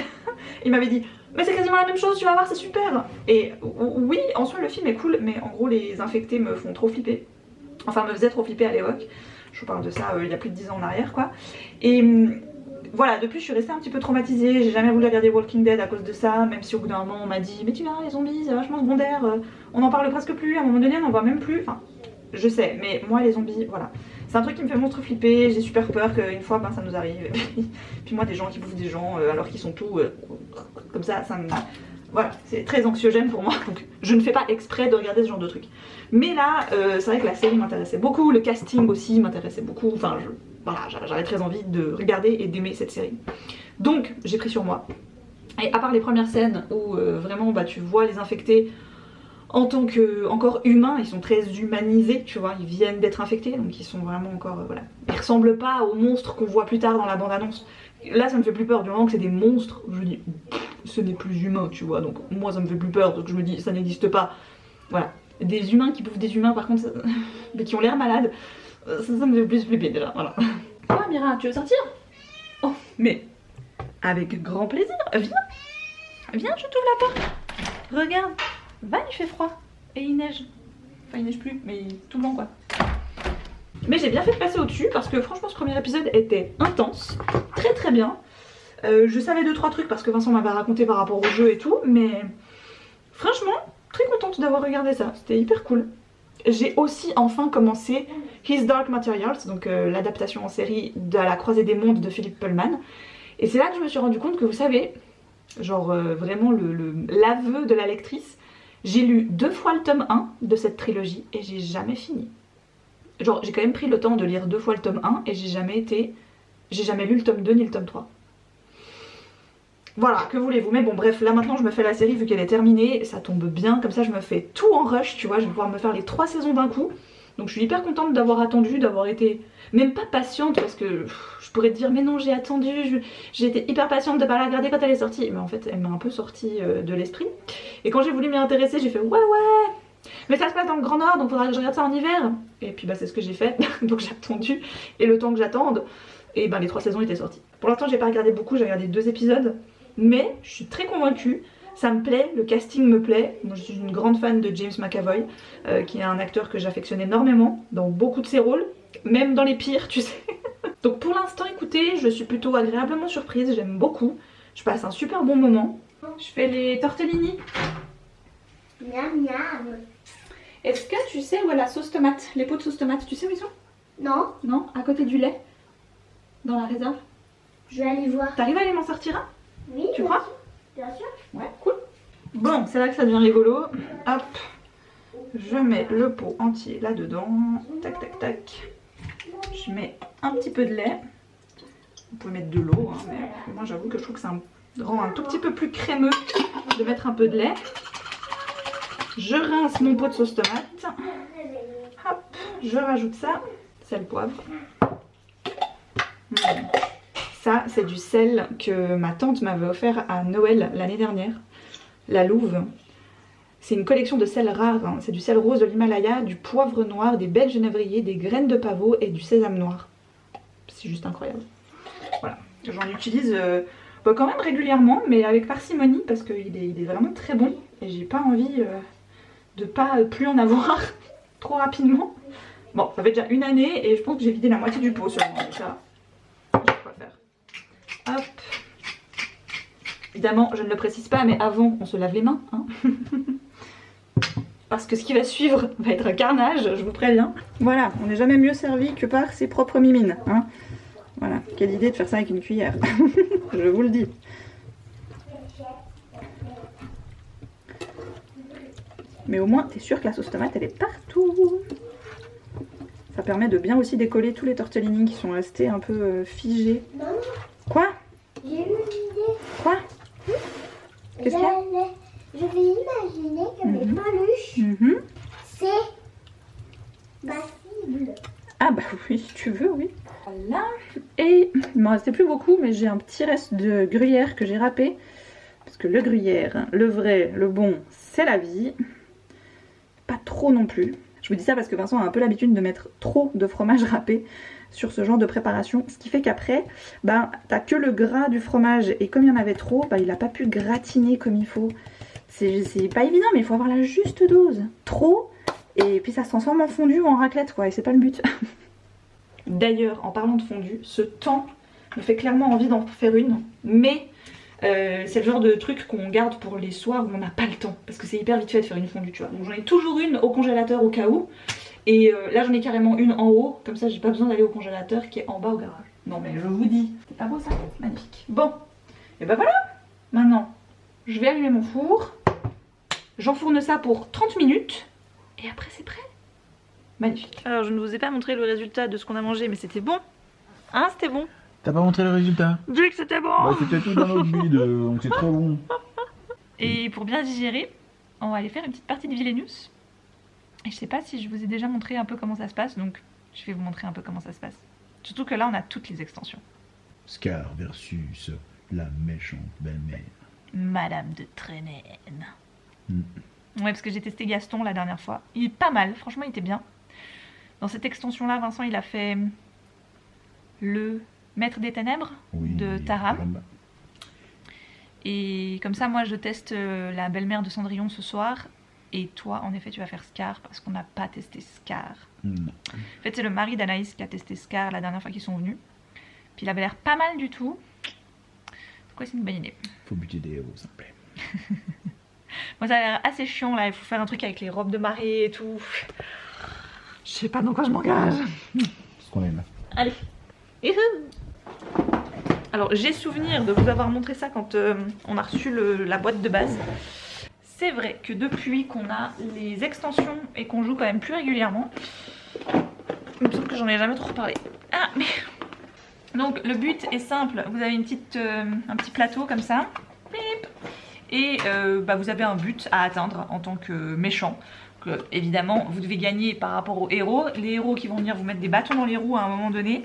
[SPEAKER 1] Il m'avait dit mais c'est quasiment la même chose, tu vas voir, c'est super. Et oui, en soi le film est cool, mais en gros les infectés me font trop flipper. Enfin, me faisaient trop flipper à l'époque. Je vous parle de ça il y a plus de 10 ans en arrière quoi. Et voilà, depuis je suis restée un petit peu traumatisée, j'ai jamais voulu regarder Walking Dead à cause de ça, même si au bout d'un moment on m'a dit mais tu verras les zombies c'est vachement secondaire, on en parle presque plus, à un moment donné on en voit même plus, enfin je sais, mais moi les zombies voilà, c'est un truc qui me fait monstre flipper, j'ai super peur qu'une fois ben, ça nous arrive, puis moi des gens qui bouffent des gens alors qu'ils sont tout comme ça me... Voilà, c'est très anxiogène pour moi, donc je ne fais pas exprès de regarder ce genre de trucs. Mais là, c'est vrai que la série m'intéressait beaucoup, le casting aussi m'intéressait beaucoup, enfin voilà, j'avais très envie de regarder et d'aimer cette série. Donc j'ai pris sur moi. Et à part les premières scènes où vraiment bah, tu vois les infectés en tant que encore humains, ils sont très humanisés, tu vois, ils viennent d'être infectés, donc ils sont vraiment encore, voilà. Ils ressemblent pas aux monstres qu'on voit plus tard dans la bande-annonce. Là ça me fait plus peur, du moment que c'est des monstres, je me dis, ce n'est plus humain, tu vois, donc moi ça me fait plus peur, donc je me dis, ça n'existe pas. Voilà, des humains qui bouffent des humains par contre, mais qui ont l'air malades, ça me fait plus flipper déjà, voilà. Quoi Mira, tu veux sortir? Oh, mais avec grand plaisir, viens, viens, je t'ouvre la porte, regarde. Va, il fait froid et il neige. Enfin il neige plus mais tout blanc quoi. Mais j'ai bien fait de passer au-dessus parce que franchement ce premier épisode était intense, très très bien. Je savais 2-3 trucs parce que Vincent m'avait raconté par rapport au jeu et tout, mais franchement très contente d'avoir regardé ça, c'était hyper cool. J'ai aussi enfin commencé His Dark Materials, donc l'adaptation en série de La Croisée des Mondes de Philippe Pullman. Et c'est là que je me suis rendu compte que vous savez, genre vraiment l'aveu de la lectrice, j'ai lu 2 fois le tome 1 de cette trilogie et j'ai jamais fini. Genre j'ai quand même pris le temps de lire 2 fois le tome 1 et j'ai jamais lu le tome 2 ni le tome 3. Voilà, que voulez-vous, mais bon bref, là maintenant je me fais la série vu qu'elle est terminée, ça tombe bien, comme ça je me fais tout en rush, tu vois, je vais pouvoir me faire les 3 saisons d'un coup. Donc je suis hyper contente d'avoir attendu, d'avoir été même pas patiente parce que je pourrais te dire mais non j'ai attendu, j'ai été hyper patiente de pas la regarder quand elle est sortie. Mais en fait elle m'a un peu sortie de l'esprit. Et quand j'ai voulu m'y intéresser j'ai fait ouais mais ça se passe dans le Grand Nord donc faudra que je regarde ça en hiver. Et puis bah c'est ce que j'ai fait, donc j'ai attendu et le temps que j'attende, et ben les 3 saisons étaient sorties. Pour l'instant j'ai pas regardé beaucoup, j'ai regardé 2 épisodes, mais je suis très convaincue. Ça me plaît, le casting me plaît. Moi je suis une grande fan de James McAvoy, qui est un acteur que j'affectionne énormément dans beaucoup de ses rôles, même dans les pires, tu sais. Donc pour l'instant, écoutez, je suis plutôt agréablement surprise, j'aime beaucoup. Je passe un super bon moment. Je fais les tortellini.
[SPEAKER 2] Miam miam.
[SPEAKER 1] Est-ce que tu sais où est la sauce tomate, les pots de sauce tomate, tu sais où ils sont?
[SPEAKER 2] Non,
[SPEAKER 1] Non, à côté du lait, dans la réserve.
[SPEAKER 2] je vais aller voir.
[SPEAKER 1] T'arrives à aller m'en sortir un?
[SPEAKER 2] Oui,
[SPEAKER 1] Tu crois?
[SPEAKER 2] bien sûr.
[SPEAKER 1] Ouais, cool. Bon, c'est là que ça devient rigolo. Hop, je mets le pot entier là-dedans. Tac, tac, tac. Je mets un petit peu de lait. Vous pouvez mettre de l'eau, hein, mais moi j'avoue que je trouve que ça rend un tout petit peu plus crémeux de mettre un peu de lait. Je rince mon pot de sauce tomate. Hop, je rajoute ça. Sel, poivre. Ça, c'est du sel que ma tante m'avait offert à Noël l'année dernière. La Louve. C'est une collection de sel rares. Hein. C'est du sel rose de l'Himalaya, du poivre noir, des baies de genévrier, des graines de pavot et du sésame noir. C'est juste incroyable. Voilà. J'en utilise quand même régulièrement, mais avec parcimonie parce qu'il est vraiment très bon. Et j'ai pas envie de pas plus en avoir trop rapidement. Bon, ça fait déjà 1 année et je pense que j'ai vidé la moitié du pot seulement. Donc ça, j'ai quoi faire. Hop. Évidemment, je ne le précise pas, mais avant, on se lave les mains. Hein. Parce que ce qui va suivre va être un carnage, je vous préviens. Voilà, on n'est jamais mieux servi que par ses propres mimines. Hein. Voilà, quelle idée de faire ça avec une cuillère. Je vous le dis. Mais au moins, t'es sûr que la sauce tomate, elle est partout. Ça permet de bien aussi décoller tous les tortellini qui sont restés un peu figés.
[SPEAKER 2] Non,
[SPEAKER 1] Quoi?
[SPEAKER 2] j'ai eu une idée.
[SPEAKER 1] Quoi? Qu'est-ce qu'il y a?
[SPEAKER 2] Je vais imaginer que mes peluches, c'est passible.
[SPEAKER 1] Ah bah oui, si tu veux, oui. Voilà. Et il m'en restait plus beaucoup, mais j'ai un petit reste de gruyère que j'ai râpé. Parce que le gruyère, le vrai, le bon, c'est la vie. Pas trop non plus. Je vous dis ça parce que Vincent a un peu l'habitude de mettre trop de fromage râpé sur ce genre de préparation. Ce qui fait qu'après, bah, t'as que le gras du fromage. Et comme il y en avait trop, bah, il n'a pas pu gratiner comme il faut. C'est pas évident, mais il faut avoir la juste dose. Trop, et puis ça se transforme en fondue ou en raclette, quoi. Et c'est pas le but. D'ailleurs, en parlant de fondue, ce temps me fait clairement envie d'en faire une. Mais c'est le genre de truc qu'on garde pour les soirs où on n'a pas le temps. Parce que c'est hyper vite fait de faire une fondue, tu vois. Donc j'en ai toujours une au congélateur au cas où. Et là j'en ai carrément une en haut. Comme ça j'ai pas besoin d'aller au congélateur qui est en bas au garage. Non mais je vous dis, c'est pas beau ça? Magnifique. Bon, et ben voilà. Maintenant, je vais allumer mon four. J'enfourne ça pour 30 minutes. Et après c'est prêt. Magnifique. Alors je ne vous ai pas montré le résultat de ce qu'on a mangé, mais c'était bon. Hein, c'était bon.
[SPEAKER 3] T'as pas montré le résultat?
[SPEAKER 1] Vu que c'était bon.
[SPEAKER 3] Bah c'était tout dans notre bide, donc c'est trop bon.
[SPEAKER 1] Et pour bien digérer, on va aller faire une petite partie de Villainus. Et je sais pas si je vous ai déjà montré un peu comment ça se passe, donc je vais vous montrer un peu comment ça se passe. Surtout que là on a toutes les extensions.
[SPEAKER 3] Scar versus la méchante belle-mère.
[SPEAKER 1] Madame de Tremen.
[SPEAKER 3] Mm.
[SPEAKER 1] Ouais, parce que j'ai testé Gaston la dernière fois. Il est pas mal, franchement il était bien. Dans cette extension là, Vincent il a fait le Maître des Ténèbres de Taram. Et comme ça, moi, je teste la belle-mère de Cendrillon ce soir. Et toi, en effet, tu vas faire Scar parce qu'on n'a pas testé Scar.
[SPEAKER 3] Non.
[SPEAKER 1] En fait, c'est le mari d'Anaïs qui a testé Scar la dernière fois qu'ils sont venus. Puis il avait l'air pas mal du tout. Donc ouais, c'est une bonne idée.
[SPEAKER 3] Faut buter des héros, s'il te plaît.
[SPEAKER 1] Moi, ça a l'air assez chiant là. Il faut faire un truc avec les robes de mariée et tout. Je sais pas dans quoi je m'engage.
[SPEAKER 3] Ce qu'on aime.
[SPEAKER 1] Allez. Alors j'ai souvenir de vous avoir montré ça quand on a reçu la boîte de base. C'est vrai que depuis qu'on a les extensions et qu'on joue quand même plus régulièrement, il me semble que j'en ai jamais trop reparlé. Ah mais... Donc le but est simple, vous avez un petit plateau comme ça. Et vous avez un but à atteindre en tant que méchant. Évidemment, vous devez gagner par rapport aux héros. Les héros qui vont venir vous mettre des bâtons dans les roues à un moment donné.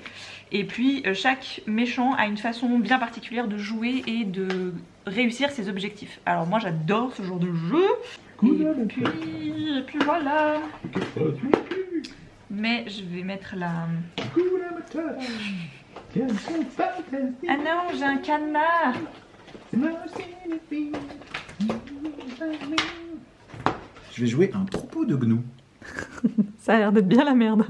[SPEAKER 1] Et puis, chaque méchant a une façon bien particulière de jouer et de réussir ses objectifs. Alors moi, j'adore ce genre de jeu. Et puis voilà. Mais je vais mettre la... Ah non, j'ai un cadenas.
[SPEAKER 3] Je vais jouer un troupeau de gnous.
[SPEAKER 1] Ça a l'air d'être bien la merde.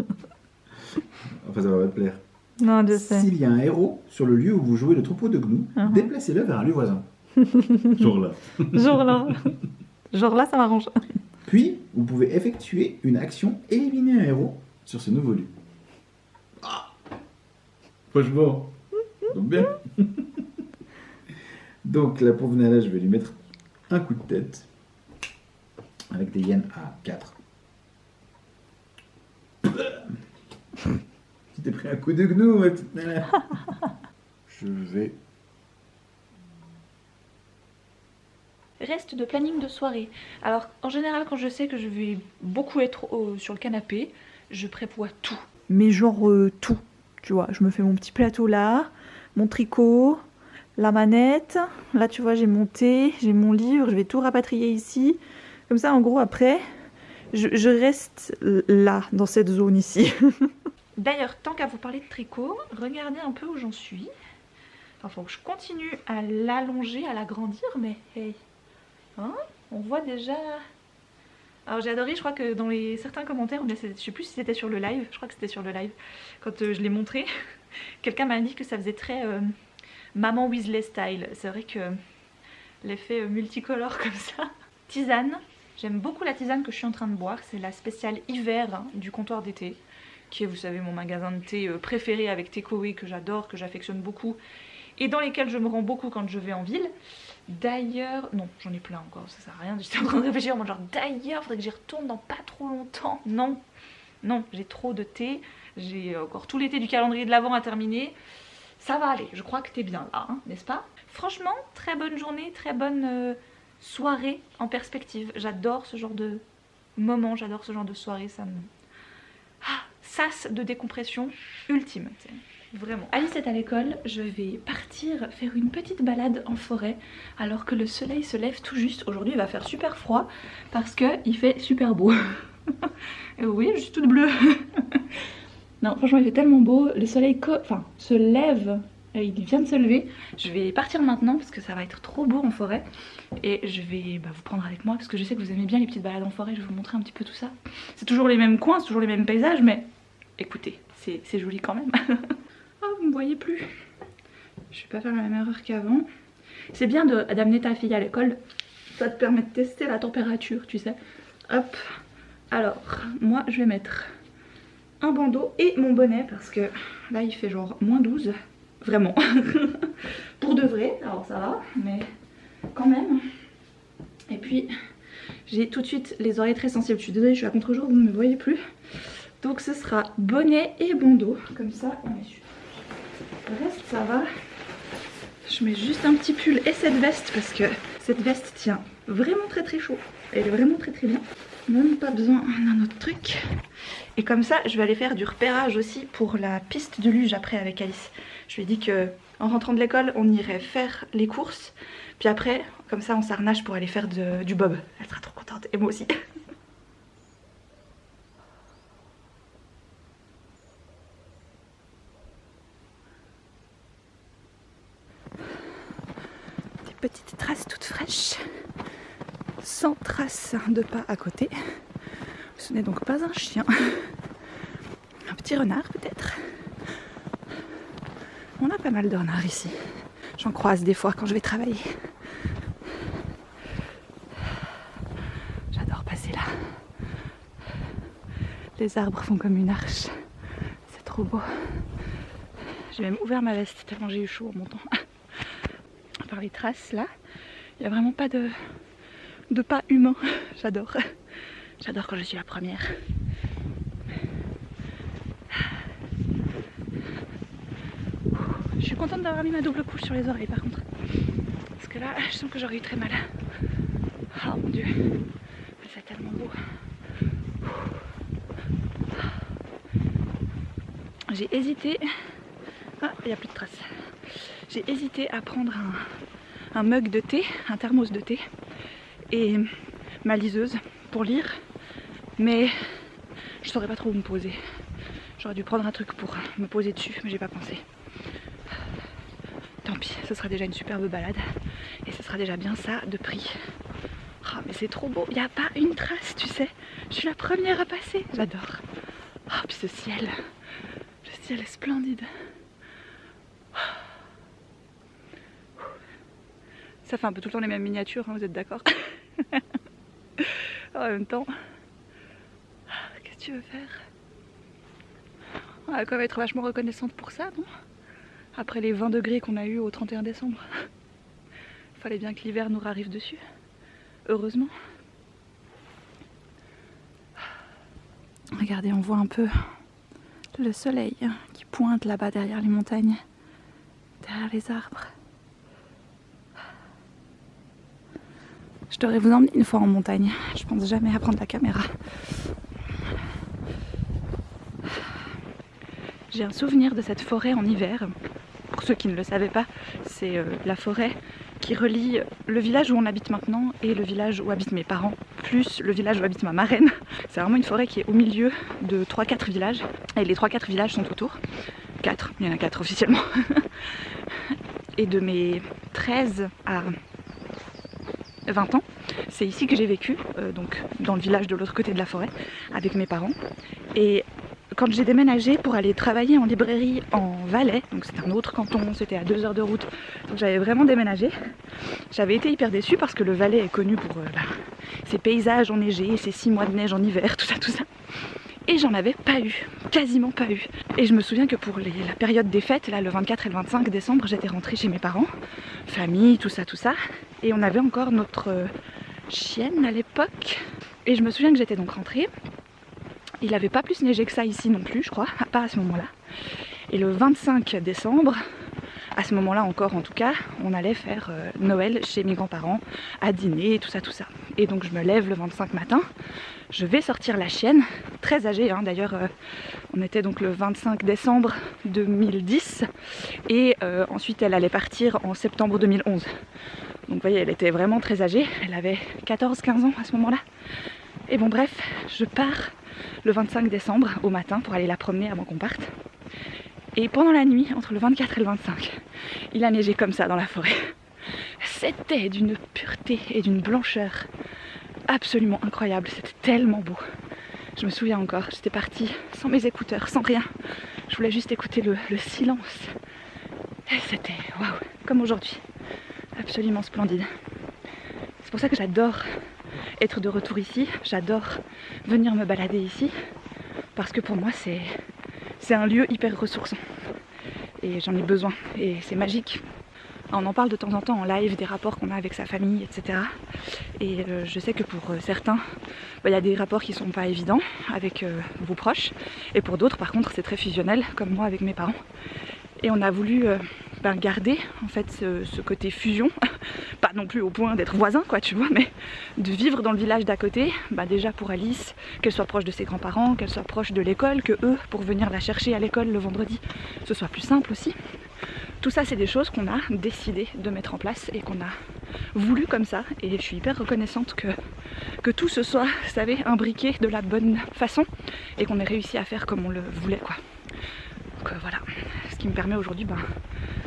[SPEAKER 3] Enfin, ça va te plaire.
[SPEAKER 1] Non, je sais.
[SPEAKER 3] S'il y a un héros sur le lieu où vous jouez le troupeau de gnous, déplacez-le vers un lieu voisin. Genre là.
[SPEAKER 1] Genre là. Genre là, ça m'arrange.
[SPEAKER 3] Puis, vous pouvez effectuer une action éliminer un héros sur ce nouveau lieu. Ah, franchement, donc bien. Donc là, pour venir là, je vais lui mettre un coup de tête. Avec des yens à 4. Tu t'es pris un coup de gnou, ma petite nana. Je vais...
[SPEAKER 1] Reste de planning de soirée. Alors, en général, quand je sais que je vais beaucoup être sur le canapé, je prévois tout. Mais genre tout, tu vois. Je me fais mon petit plateau là, mon tricot, la manette. Là, tu vois, j'ai mon thé, j'ai mon livre, je vais tout rapatrier ici. Comme ça, en gros, après, je reste là, dans cette zone ici. D'ailleurs, tant qu'à vous parler de tricot, regardez un peu où j'en suis. Il faut que je continue à l'allonger, à l'agrandir, mais hey, hein, on voit déjà... Alors j'ai adoré, je crois que dans certains commentaires, je sais plus si c'était sur le live, je crois que c'était sur le live, quand je l'ai montré, quelqu'un m'a dit que ça faisait très Maman Weasley style. C'est vrai que l'effet multicolore comme ça. Tisane. J'aime beaucoup la tisane que je suis en train de boire, c'est la spéciale hiver du comptoir d'été, qui est, vous savez, mon magasin de thé préféré avec Takeaway que j'adore, que j'affectionne beaucoup, et dans lesquels je me rends beaucoup quand je vais en ville. D'ailleurs, non, j'en ai plein encore, ça sert à rien, j'étais en train de réfléchir, moi genre d'ailleurs, faudrait que j'y retourne dans pas trop longtemps. Non, non, j'ai trop de thé, j'ai encore tout l'été du calendrier de l'Avent à terminer. Ça va aller, je crois que t'es bien là, hein, n'est-ce pas? Franchement, très bonne journée, très bonne... soirée en perspective. J'adore ce genre de moment, j'adore ce genre de soirée, ça me... Ah, sas de décompression ultime, vraiment. Alice est à l'école, je vais partir faire une petite balade en forêt alors que le soleil se lève tout juste. Aujourd'hui il va faire super froid parce qu'il fait super beau. Et vous voyez, je suis toute bleue. Non, franchement il fait tellement beau, le soleil se lève. Il vient de se lever. Je vais partir maintenant parce que ça va être trop beau en forêt. Et je vais vous prendre avec moi parce que je sais que vous aimez bien les petites balades en forêt. Je vais vous montrer un petit peu tout ça. C'est toujours les mêmes coins, c'est toujours les mêmes paysages, mais écoutez, c'est joli quand même. Oh, vous me voyez plus. Je vais pas faire la même erreur qu'avant. C'est bien d'amener ta fille à l'école. Ça te permet de tester la température, tu sais. Hop. Alors, moi je vais mettre un bandeau et mon bonnet parce que là il fait genre moins 12. Vraiment. Pour de vrai, alors ça va, mais quand même. Et puis j'ai tout de suite les oreilles très sensibles. Je suis désolée, je suis à contre-jour, vous ne me voyez plus. Donc ce sera bonnet et bandeau. Comme ça on est sûr. Le reste ça va. Je mets juste un petit pull et cette veste parce que cette veste tient vraiment très chaud. Elle est vraiment très bien. Même pas besoin d'un autre truc. Et comme ça je vais aller faire du repérage aussi pour la piste de luge après avec Alice. Je lui ai dit que en rentrant de l'école on irait faire les courses. Puis après comme ça on s'harnache pour aller faire du bob. Elle sera trop contente et moi aussi. Petite trace toute fraîche, sans trace de pas à côté. Ce n'est donc pas un chien, un petit renard peut-être. On a pas mal de renards ici, j'en croise des fois quand je vais travailler. J'adore passer là. Les arbres font comme une arche, c'est trop beau. J'ai même ouvert ma veste tellement j'ai eu chaud en montant. Par les traces là, il n'y a vraiment pas de pas humain. J'adore. J'adore quand je suis la première. Je suis contente d'avoir mis ma double couche sur les oreilles par contre. Parce que là, je sens que j'aurais eu très mal. Oh mon dieu, c'est tellement beau. J'ai hésité. Ah, il n'y a plus de traces. J'ai hésité à prendre un mug de thé, un thermos de thé et ma liseuse pour lire, mais je saurais pas trop où me poser. J'aurais dû prendre un truc pour me poser dessus, mais j'ai pas pensé. Tant pis, ce sera déjà une superbe balade et ce sera déjà bien ça de prix. Oh, mais c'est trop beau, il n'y a pas une trace, tu sais. Je suis la première à passer, j'adore. Oh, puis ce ciel, le ciel est splendide. Ça fait un peu tout le temps les mêmes miniatures, hein, vous êtes d'accord? En même temps, qu'est-ce que tu veux faire? On va quand même être vachement reconnaissante pour ça, non? Après les 20 degrés qu'on a eu au 31 décembre. Fallait bien que l'hiver nous arrive dessus. Heureusement. Regardez, on voit un peu le soleil qui pointe là-bas derrière les montagnes, derrière les arbres. Je devrais vous emmener une fois en montagne. Je pense jamais à prendre la caméra. J'ai un souvenir de cette forêt en hiver. Pour ceux qui ne le savaient pas, c'est la forêt qui relie le village où on habite maintenant et le village où habitent mes parents, plus le village où habite ma marraine. C'est vraiment une forêt qui est au milieu de 3-4 villages. Et les 3-4 villages sont autour. 4, il y en a 4 officiellement. Et de mes 13 à 20 ans, c'est ici que j'ai vécu, donc dans le village de l'autre côté de la forêt, avec mes parents. Et quand j'ai déménagé pour aller travailler en librairie en Valais, donc c'est un autre canton, c'était à 2 heures de route, donc j'avais vraiment déménagé. J'avais été hyper déçue parce que le Valais est connu pour ses paysages enneigés, ses 6 mois de neige en hiver, tout ça. Et j'en avais pas eu, quasiment pas eu. Et je me souviens que pour la période des fêtes, là le 24 et le 25 décembre, j'étais rentrée chez mes parents, famille, tout ça. Et on avait encore notre chienne à l'époque. Et je me souviens que j'étais donc rentrée. Il n'avait pas plus neigé que ça ici non plus, je crois, pas à ce moment-là. Et le 25 décembre, à ce moment-là encore en tout cas, on allait faire Noël chez mes grands-parents, à dîner, tout ça. Et donc je me lève le 25 matin, je vais sortir la chienne, très âgée hein, d'ailleurs, on était donc le 25 décembre 2010, et ensuite elle allait partir en septembre 2011. Donc vous voyez, elle était vraiment très âgée, elle avait 14-15 ans à ce moment-là. Et bon bref, je pars le 25 décembre au matin pour aller la promener avant qu'on parte. Et pendant la nuit, entre le 24 et le 25, il a neigé comme ça dans la forêt. C'était d'une pureté et d'une blancheur absolument incroyable, c'était tellement beau. Je me souviens encore, j'étais partie sans mes écouteurs, sans rien. Je voulais juste écouter le silence. Et c'était waouh, comme aujourd'hui. Absolument splendide. C'est pour ça que j'adore être de retour ici, j'adore venir me balader ici, parce que pour moi c'est un lieu hyper ressourçant et j'en ai besoin et c'est magique. On en parle de temps en temps en live, des rapports qu'on a avec sa famille, etc. Et je sais que pour certains, il y a des rapports qui sont pas évidents avec vos proches. Et pour d'autres, par contre, c'est très fusionnel, comme moi avec mes parents. Et on a voulu garder en fait ce côté fusion, pas non plus au point d'être voisins quoi tu vois, mais de vivre dans le village d'à côté, déjà pour Alice, qu'elle soit proche de ses grands-parents, qu'elle soit proche de l'école, que eux, pour venir la chercher à l'école le vendredi, ce soit plus simple aussi. Tout ça c'est des choses qu'on a décidé de mettre en place et qu'on a voulu comme ça, et je suis hyper reconnaissante que tout se soit, vous savez, imbriqué de la bonne façon et qu'on ait réussi à faire comme on le voulait quoi. Donc voilà, ce qui me permet aujourd'hui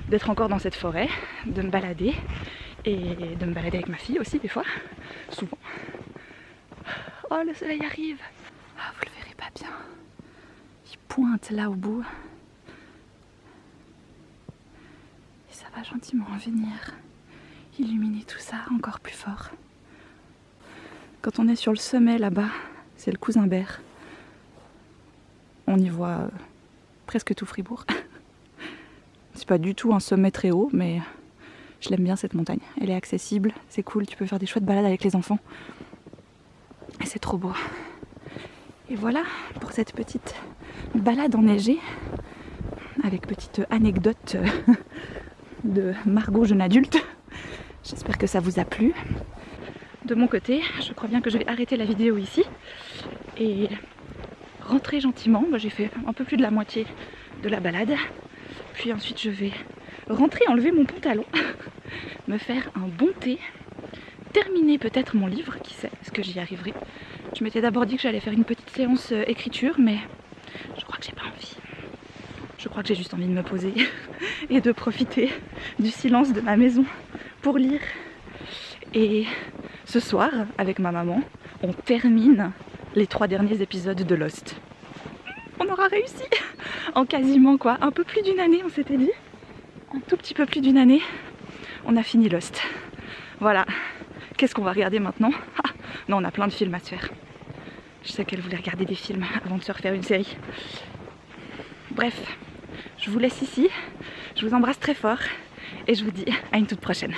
[SPEAKER 1] d'être encore dans cette forêt, de me balader et de me balader avec ma fille aussi des fois, souvent. Oh le soleil arrive, vous le verrez pas bien, il pointe là au bout et ça va gentiment venir illuminer tout ça encore plus fort. Quand on est sur le sommet là-bas, c'est le Cousinbert, on y voit presque tout Fribourg. C'est pas du tout un sommet très haut, mais je l'aime bien cette montagne. Elle est accessible, c'est cool, tu peux faire des chouettes balades avec les enfants. Et c'est trop beau. Et voilà pour cette petite balade enneigée, avec petite anecdote de Margot jeune adulte. J'espère que ça vous a plu. De mon côté, je crois bien que je vais arrêter la vidéo ici et rentrer gentiment. J'ai fait un peu plus de la moitié de la balade. Puis ensuite je vais rentrer, enlever mon pantalon, me faire un bon thé, terminer peut-être mon livre, qui sait, est-ce que j'y arriverai. Je m'étais d'abord dit que j'allais faire une petite séance écriture, mais je crois que j'ai pas envie. Je crois que j'ai juste envie de me poser et de profiter du silence de ma maison pour lire. Et ce soir, avec ma maman, on termine les 3 derniers épisodes de Lost. On aura réussi en quasiment un peu plus d'une année, on s'était dit. Un tout petit peu plus d'une année, on a fini Lost. Voilà. Qu'est-ce qu'on va regarder maintenant? Non, on a plein de films à se faire. Je sais qu'elle voulait regarder des films avant de se refaire une série. Bref, je vous laisse ici. Je vous embrasse très fort et je vous dis à une toute prochaine.